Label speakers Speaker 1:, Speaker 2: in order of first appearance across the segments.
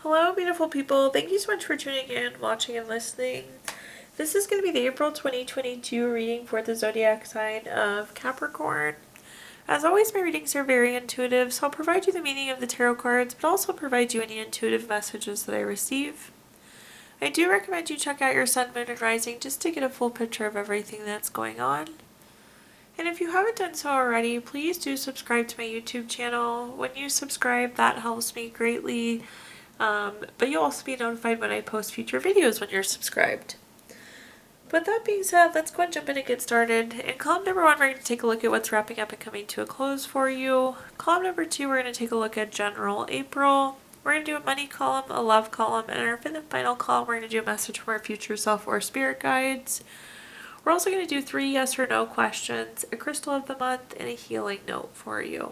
Speaker 1: Hello, beautiful people. Thank you so much for tuning in, watching, and listening. This is going to be the April 2022 reading for the zodiac sign of Capricorn. As always, my readings are very intuitive, so I'll provide you the meaning of the tarot cards, but also provide you any intuitive messages that I receive. I do recommend you check out your sun, moon, and rising just to get a full picture of everything that's going on. And if you haven't done so already, please do subscribe to my YouTube channel. When you subscribe, that helps me greatly. But you'll also be notified when I post future videos when you're subscribed. But that being said, let's go and jump in and get started. In column number 1, we're going to take a look at what's wrapping up and coming to a close for you. Column number 2, we're going to take a look at general April. We're going to do a money column, a love column, and our fifth and final column, we're going to do a message from our future self or spirit guides. We're also going to do 3 yes or no questions, a crystal of the month, and a healing note for you.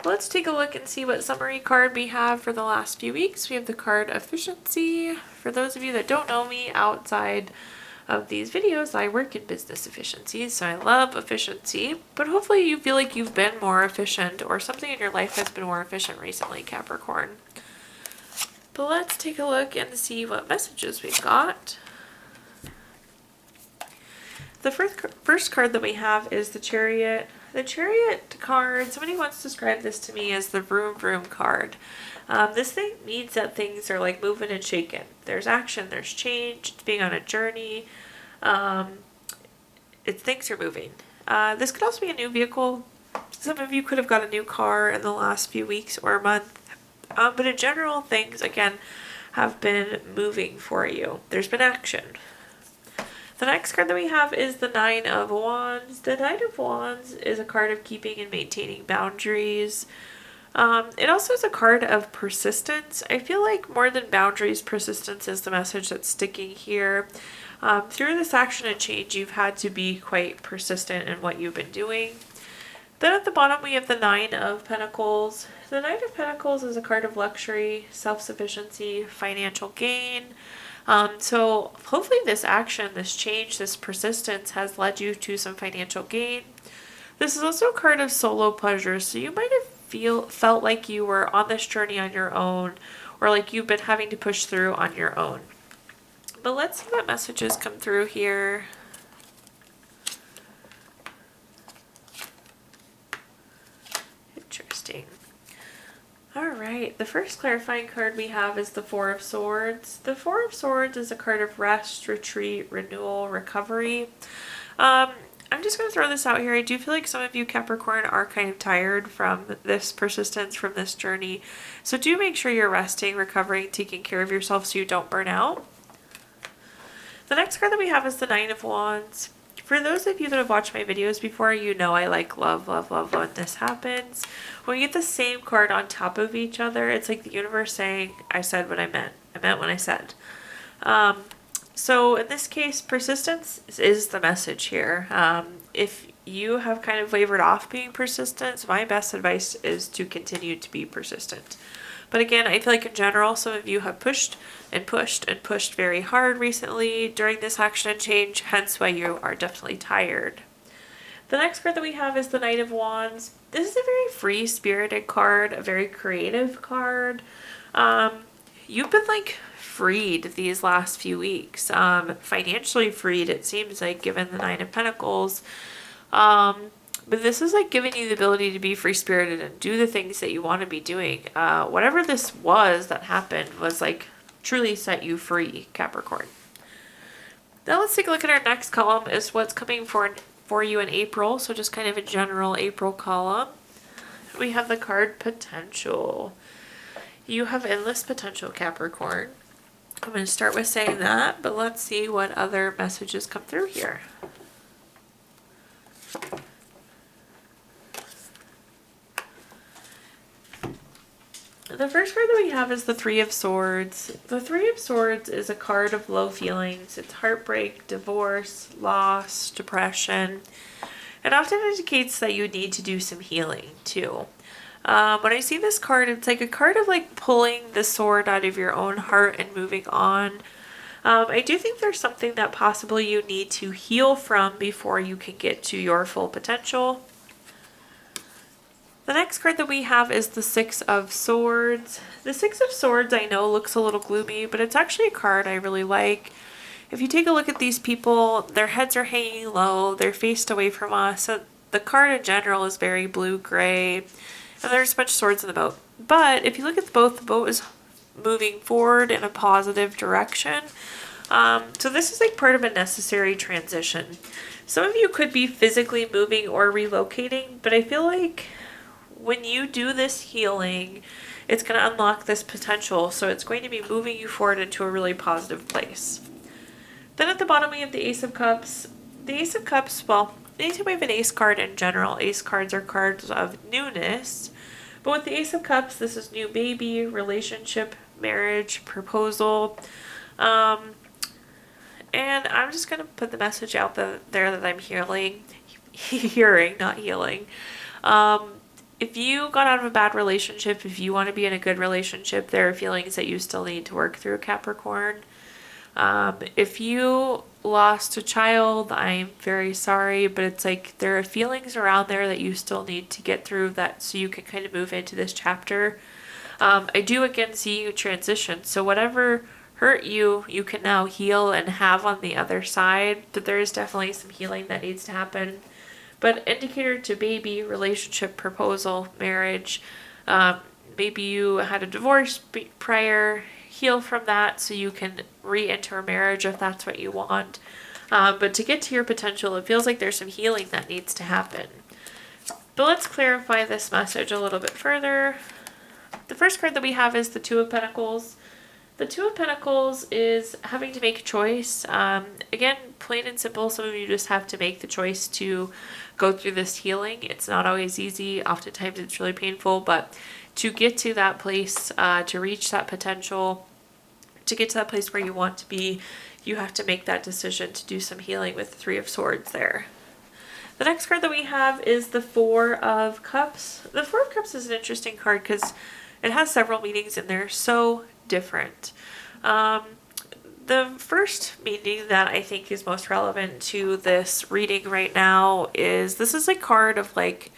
Speaker 1: Let's take a look and see what summary card we have for the last few weeks. We have the card Efficiency. For those of you that don't know me outside of these videos, I work in business efficiency, so I love efficiency. But hopefully you feel like you've been more efficient or something in your life has been more efficient recently, Capricorn. But let's take a look and see what messages we've got. The first card that we have is the Chariot. The Chariot card, somebody once described this to me as the vroom vroom card. This thing means that things are like moving and shaking. There's action, there's change, it's being on a journey. Things are moving. This could also be a new vehicle. Some of you could have got a new car in the last few weeks or a month. But in general, things, again, have been moving for you. There's been action. The next card that we have is the Nine of Wands. The Nine of Wands is a card of keeping and maintaining boundaries. It also is a card of persistence. I feel like more than boundaries, persistence is the message that's sticking here. Through this action and change, you've had to be quite persistent in what you've been doing. Then at the bottom, we have the Nine of Pentacles. The Nine of Pentacles is a card of luxury, self-sufficiency, financial gain. So hopefully this action, this change, this persistence has led you to some financial gain. This is also a card of solo pleasure. So you might have felt like you were on this journey on your own, or like you've been having to push through on your own. But let's see what messages come through here. Interesting. Alright, the first clarifying card we have is the Four of Swords. The Four of Swords is a card of rest, retreat, renewal, recovery. I'm just going to throw this out here. I do feel like some of you Capricorn are kind of tired from this persistence, from this journey. So do make sure you're resting, recovering, taking care of yourself so you don't burn out. The next card that we have is the Nine of Wands. For those of you that have watched my videos before, you know I like love when this happens. When we get the same card on top of each other, it's like the universe saying, I said what I meant. I meant what I said. So in this case, persistence is the message here. If you have kind of wavered off being persistent, my best advice is to continue to be persistent. But again, I feel like in general, some of you have pushed and pushed and pushed very hard recently during this action and change, hence why you are definitely tired. The next card that we have is the Knight of Wands. This is a very free-spirited card, a very creative card. You've been like freed these last few weeks. Financially freed, it seems like, given the Nine of Pentacles. But this is like giving you the ability to be free-spirited and do the things that you want to be doing. Whatever this was that happened was like truly set you free, Capricorn. Now let's take a look at our next column is what's coming for you in April. So just kind of a general April column. We have the card Potential. You have endless potential, Capricorn. I'm going to start with saying that, but let's see what other messages come through here. The first card that we have is the Three of Swords. The Three of Swords is a card of low feelings. It's heartbreak, divorce, loss, depression. It often indicates that you need to do some healing too. When I see this card, it's like a card of like pulling the sword out of your own heart and moving on. I do think there's something that possibly you need to heal from before you can get to your full potential. The next card that we have is the Six of Swords. The Six of Swords I know looks a little gloomy, but it's actually a card I really like. If you take a look at these people, their heads are hanging low, they're faced away from us. So the card in general is very blue-gray, and there's a bunch of swords in the boat. But if you look at the boat is moving forward in a positive direction. So this is like part of a necessary transition. Some of you could be physically moving or relocating, but I feel like when you do this healing, it's going to unlock this potential. So it's going to be moving you forward into a really positive place. Then at the bottom we have the Ace of Cups. The Ace of Cups, well, anytime we have an ace card in general, ace cards are cards of newness. But with the Ace of Cups, this is new baby, relationship, marriage, proposal. And I'm just going to put the message out there that I'm hearing, not healing. If you got out of a bad relationship, if you want to be in a good relationship, there are feelings that you still need to work through, Capricorn. If you lost a child, I'm very sorry, but it's like there are feelings around there that you still need to get through that so you can kind of move into this chapter. I do again see you transition, so whatever hurt you, you can now heal and have on the other side, but there is definitely some healing that needs to happen. But indicator to baby, relationship, proposal, marriage, maybe you had a divorce prior, heal from that so you can re-enter a marriage if that's what you want. But to get to your potential, it feels like there's some healing that needs to happen. But let's clarify this message a little bit further. The first card that we have is the Two of Pentacles. The Two of Pentacles is having to make a choice. Again, plain and simple, some of you just have to make the choice to go through this healing. It's not always easy. Oftentimes it's really painful, but to get to that place, to reach that potential, to get to that place where you want to be, you have to make that decision to do some healing with the Three of Swords there. The next card that we have is the Four of Cups. The Four of Cups is an interesting card because it has several meanings in there, so different. The first meaning that I think is most relevant to this reading right now is this is a card of like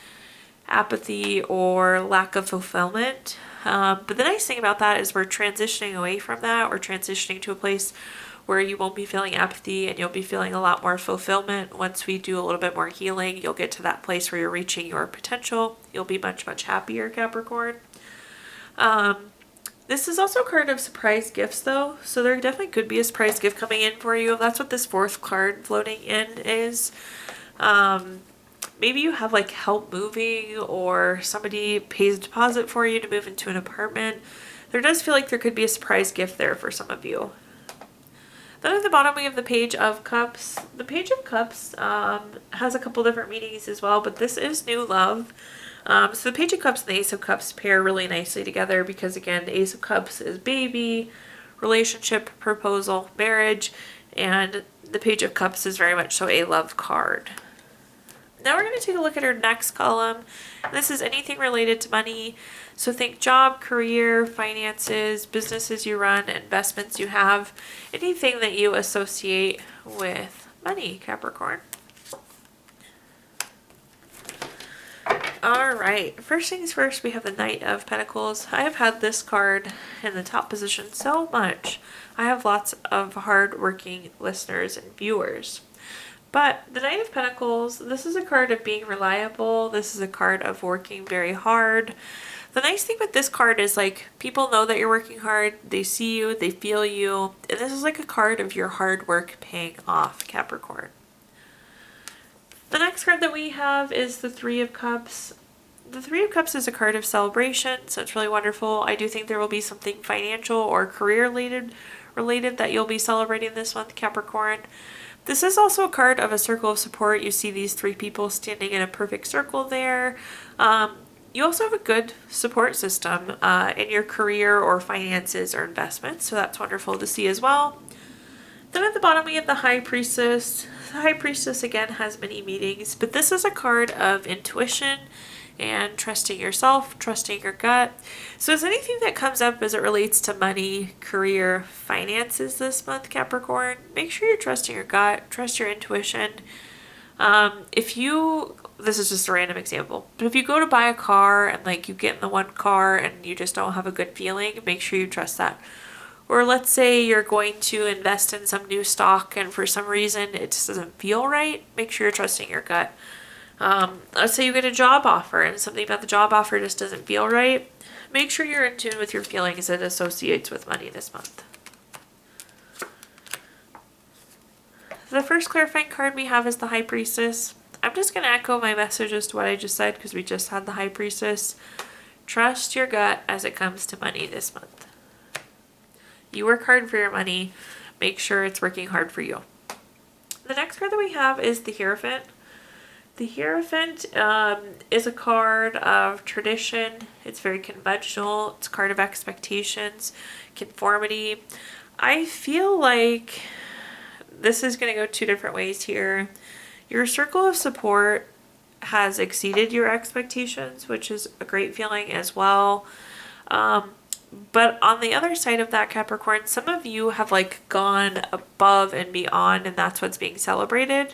Speaker 1: apathy or lack of fulfillment. But the nice thing about that is we're transitioning away from that. We're transitioning to a place where you won't be feeling apathy and you'll be feeling a lot more fulfillment. Once we do a little bit more healing, you'll get to that place where you're reaching your potential. You'll be much, much happier, Capricorn. This is also a card of surprise gifts though, so there definitely could be a surprise gift coming in for you. That's what this fourth card floating in is. Maybe you have like help moving or somebody pays a deposit for you to move into an apartment. There does feel like there could be a surprise gift there for some of you. Then at the bottom we have the Page of Cups. The Page of Cups has a couple different meanings as well, but this is new love. So the Page of Cups and the Ace of Cups pair really nicely together because again, the Ace of Cups is baby, relationship, proposal, marriage, and the Page of Cups is very much so a love card. Now we're going to take a look at our next column. This is anything related to money. So think job, career, finances, businesses you run, investments you have, anything that you associate with money, Capricorn. All right, first things first, we have the Knight of Pentacles. I have had this card in the top position so much. I have lots of hard-working listeners and viewers. But the Knight of Pentacles, this is a card of being reliable. This is a card of working very hard. The nice thing with this card is like people know that you're working hard. They see you, they feel you. And this is like a card of your hard work paying off, Capricorn. The next card that we have is the Three of Cups. The Three of Cups is a card of celebration, so it's really wonderful. I do think there will be something financial or career related that you'll be celebrating this month, Capricorn. This is also a card of a circle of support. You see these three people standing in a perfect circle there. You also have a good support system in your career or finances or investments, so that's wonderful to see as well. Then at the bottom we have the High Priestess. The High Priestess again has many meanings, but this is a card of intuition and trusting yourself, trusting your gut. So is anything that comes up as it relates to money, career, finances this month, Capricorn, make sure you're trusting your gut, trust your intuition. If you this is just a random example, but if you go to buy a car and like you get in the one car and you just don't have a good feeling, make sure you trust that. Or let's say you're going to invest in some new stock and for some reason it just doesn't feel right, make sure you're trusting your gut. Let's say you get a job offer and something about the job offer just doesn't feel right, make sure you're in tune with your feelings that associates with money this month. The first clarifying card we have is the High Priestess. I'm just going to echo my message as to what I just said because we just had the High Priestess. Trust your gut as it comes to money this month. You work hard for your money. Make sure it's working hard for you. The next card that we have is the Hierophant. The Hierophant is a card of tradition. It's very conventional. It's a card of expectations, conformity. I feel like this is going to go two different ways here. Your circle of support has exceeded your expectations, which is a great feeling as well. But on the other side of that, Capricorn, some of you have like gone above and beyond, and that's what's being celebrated.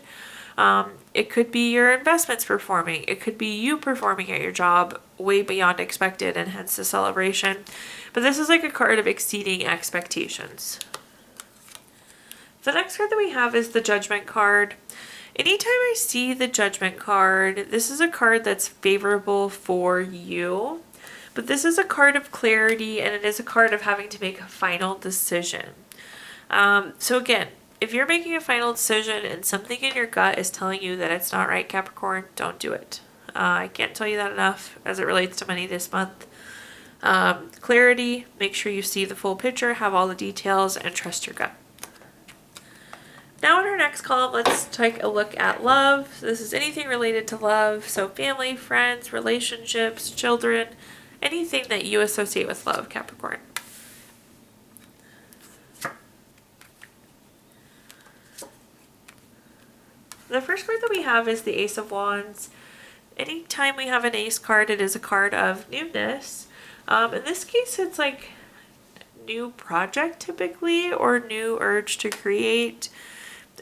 Speaker 1: It could be your investments performing. It could be you performing at your job way beyond expected, and hence the celebration. But this is like a card of exceeding expectations. The next card that we have is the Judgment card. Anytime I see the Judgment card, this is a card that's favorable for you. But this is a card of clarity, and it is a card of having to make a final decision. So again, if you're making a final decision and something in your gut is telling you that it's not right, Capricorn, don't do it. I can't tell you that enough as it relates to money this month. Clarity, make sure you see the full picture, have all the details, and trust your gut. Now in our next column, let's take a look at love. This is anything related to love. So family, friends, relationships, children, anything that you associate with love, Capricorn. The first card that we have is the Ace of Wands. Anytime we have an ace card, it is a card of newness. In this case, it's like new project typically, or new urge to create.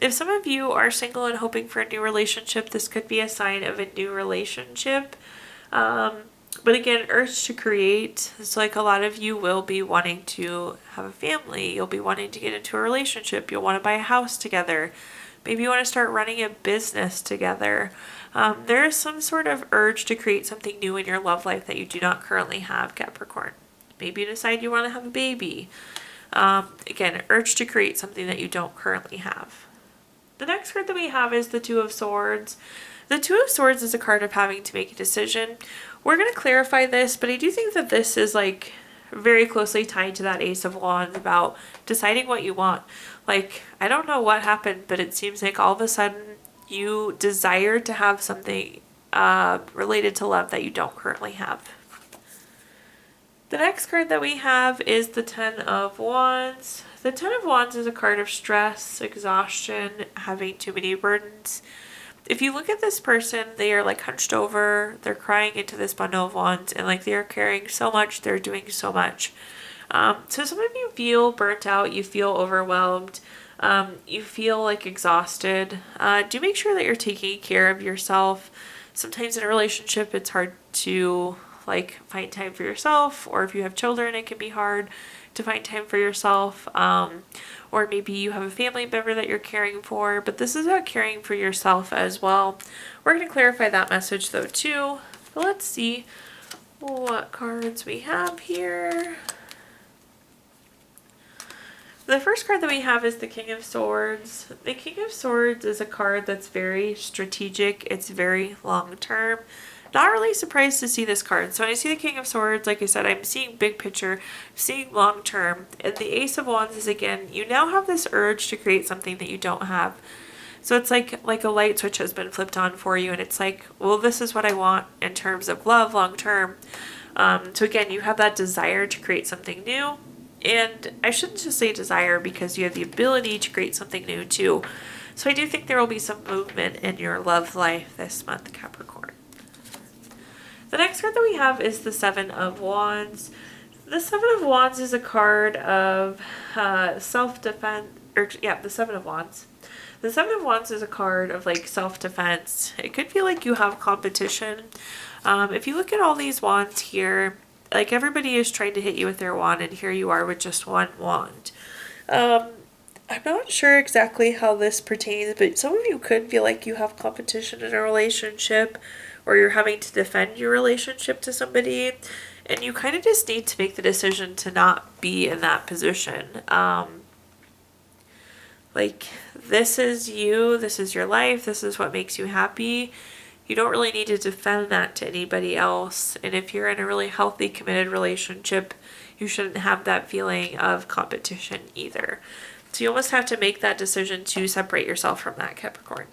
Speaker 1: If some of you are single and hoping for a new relationship, this could be a sign of a new relationship. But again, urge to create. It's like a lot of you will be wanting to have a family. You'll be wanting to get into a relationship. You'll want to buy a house together. Maybe you want to start running a business together. There is some sort of urge to create something new in your love life that you do not currently have, Capricorn. Maybe you decide you want to have a baby. Again, urge to create something that you don't currently have. The next card that we have is the Two of Swords. The Two of Swords is a card of having to make a decision. We're going to clarify this, but I do think that this is like very closely tied to that Ace of Wands about deciding what you want. Like, I don't know what happened, but it seems like all of a sudden you desire to have something related to love that you don't currently have. The next card that we have is the Ten of Wands. The Ten of Wands is a card of stress, exhaustion, having too many burdens. If you look at this person, they are like hunched over, they're crying into this bundle of wands, and like they are carrying so much, they're doing so much. So some of you feel burnt out, you feel overwhelmed, you feel like exhausted. Do make sure that you're taking care of yourself. Sometimes in a relationship, it's hard to like find time for yourself, or if you have children, it can be hard to find time for yourself, or maybe you have a family member that you're caring for, but this is about caring for yourself as well. We're going to clarify that message though too, but let's see what cards we have here. The first card that we have is the King of Swords. The King of Swords is a card that's very strategic, it's very long term. Not really surprised to see this card. So when I see the King of Swords, like I said, I'm seeing big picture, I'm seeing long term. And the Ace of Wands is, again, you now have this urge to create something that you don't have. So it's like a light switch has been flipped on for you, and it's like, well, this is what I want in terms of love long term. So again, you have that desire to create something new. And I shouldn't just say desire, because you have the ability to create something new too. So I do think there will be some movement in your love life this month, Capricorn. The next card that we have is the Seven of Wands. The Seven of Wands is a card of self-defense, or yeah, the Seven of Wands. The Seven of Wands is a card of like self-defense. It could feel like you have competition. If you look at all these wands here, like everybody is trying to hit you with their wand, and here you are with just one wand. I'm not sure exactly how this pertains, but some of you could feel like you have competition in a relationship, or you're having to defend your relationship to somebody, and you kind of just need to make the decision to not be in that position. Like, this is you, this is your life, this is what makes you happy. You don't really need to defend that to anybody else. And if you're in a really healthy, committed relationship, you shouldn't have that feeling of competition either. So you almost have to make that decision to separate yourself from that, Capricorn.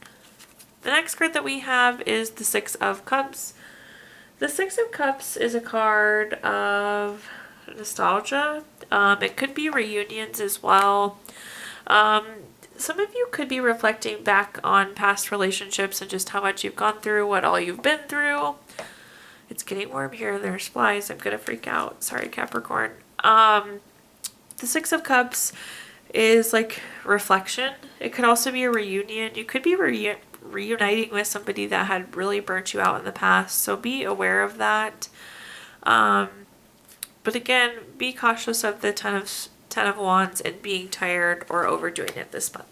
Speaker 1: The next card that we have is the Six of Cups. The Six of Cups is a card of nostalgia. It could be reunions as well. Some of you could be reflecting back on past relationships and just how much you've gone through, what all you've been through. It's getting warm here. There's flies. I'm going to freak out. Sorry, Capricorn. The Six of Cups is like reflection. It could also be a reunion. You could be reuniting with somebody that had really burnt you out in the past. So be aware of that. But again, be cautious of the Ten of Wands and being tired or overdoing it this month.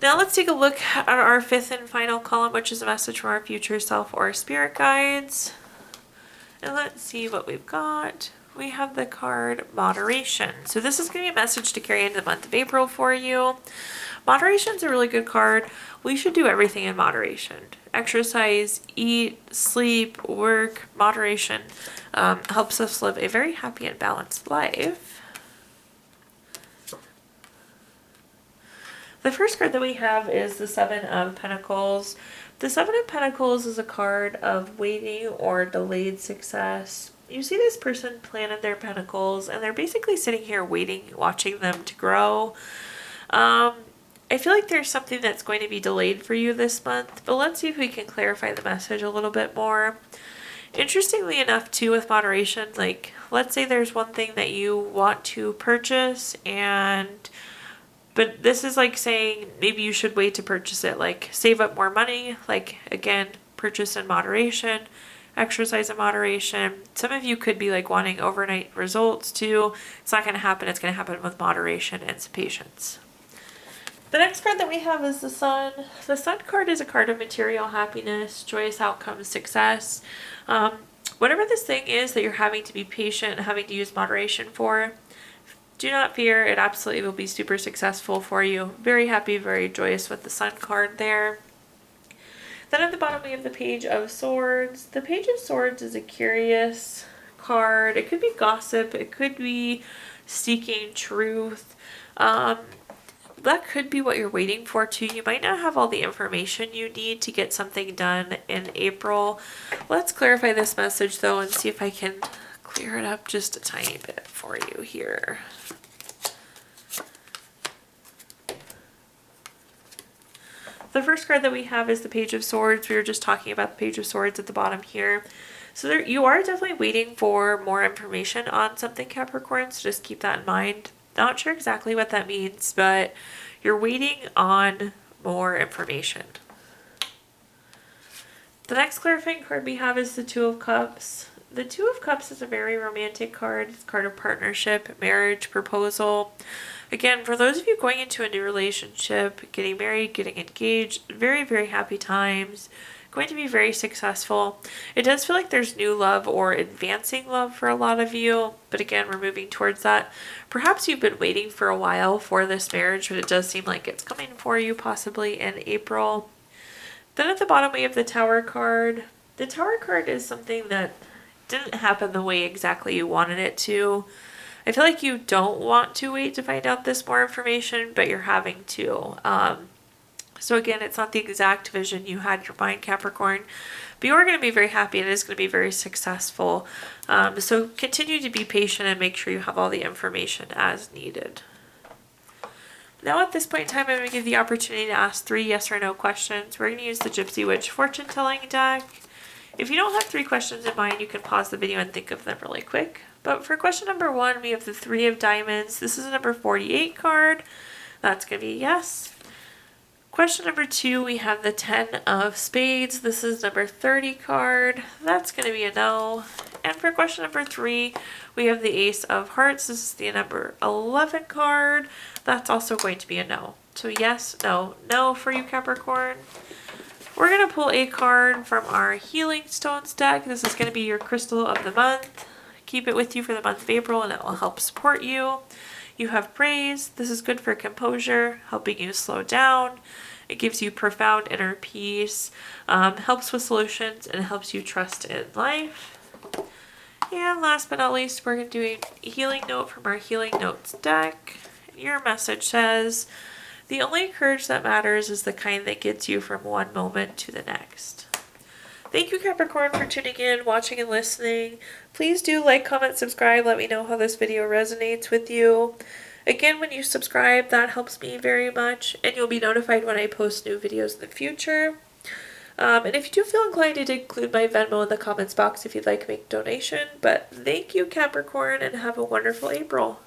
Speaker 1: Now let's take a look at our fifth and final column, which is a message from our future self or spirit guides. And let's see what we've got. We have the card Moderation. So this is going to be a message to carry into the month of April for you. Moderation is a really good card. We should do everything in moderation. Exercise, eat, sleep, work. Moderation helps us live a very happy and balanced life. The first card that we have is the Seven of Pentacles. The Seven of Pentacles is a card of waiting or delayed success. You see this person planted their pentacles, and they're basically sitting here waiting, watching them to grow. I feel like there's something that's going to be delayed for you this month, but let's see if we can clarify the message a little bit more. Interestingly enough, too, with moderation, like, let's say there's one thing that you want to purchase, but this is like saying maybe you should wait to purchase it, like save up more money, like, again, purchase in moderation, exercise in moderation. Some of you could be like wanting overnight results too. It's not going to happen. It's going to happen with moderation and some patience. The next card that we have is the Sun. The Sun card is a card of material happiness, joyous outcomes, success. Whatever this thing is that you're having to be patient and having to use moderation for, do not fear. It absolutely will be super successful for you. Very happy, very joyous with the Sun card there. Then at the bottom we have the Page of Swords. The Page of Swords is a curious card. It could be gossip. It could be seeking truth. That could be what you're waiting for too. You might not have all the information you need to get something done in April. Let's clarify this message though and see if I can clear it up just a tiny bit for you here. The first card that we have is the Page of Swords. We were just talking about the Page of Swords at the bottom here. So you are definitely waiting for more information on something, Capricorn, so just keep that in mind. Not sure exactly what that means, but you're waiting on more information. The next clarifying card we have is the Two of Cups. The Two of Cups is a very romantic card. It's a card of partnership, marriage, proposal. Again, for those of you going into a new relationship, getting married, getting engaged, very, very happy times, going to be very successful. It does feel like there's new love or advancing love for a lot of you, but again, we're moving towards that. Perhaps you've been waiting for a while for this marriage, but it does seem like it's coming for you possibly in April. Then at the bottom we have the Tower card. The Tower card is something that didn't happen the way exactly you wanted it to. I feel like you don't want to wait to find out this more information, but you're having to. So again, it's not the exact vision you had in your mind, Capricorn, but you are going to be very happy and it is going to be very successful. So continue to be patient and make sure you have all the information as needed. Now at this point in time, I'm going to give the opportunity to ask 3 yes or no questions. We're going to use the Gypsy Witch fortune telling deck. If you don't have 3 questions in mind, you can pause the video and think of them really quick. But But for question number 1, we have the 3 of diamonds. This is a number 48 card. That's going to be a yes. Question number 2, we have the 10 of spades. This is number 30 card. That's going to be a no. And for question number 3, we have the ace of hearts. This is the number 11 card. That's also going to be a no. So yes, no, no for you, Capricorn. We're going to pull a card from our Healing Stones deck. This is going to be your crystal of the month. Keep it with you for the month of April and it will help support you. You have praise. This is good for composure, helping you slow down. It gives you profound inner peace, helps with solutions, and helps you trust in life. And last but not least, we're going to do a healing note from our Healing Notes deck. Your message says, the only courage that matters is the kind that gets you from one moment to the next. Thank you, Capricorn, for tuning in, watching, and listening. Please do like, comment, subscribe. Let me know how this video resonates with you. Again, when you subscribe, that helps me very much, and you'll be notified when I post new videos in the future. And if you do feel inclined, I did include my Venmo in the comments box if you'd like to make a donation. But thank you, Capricorn, and have a wonderful April.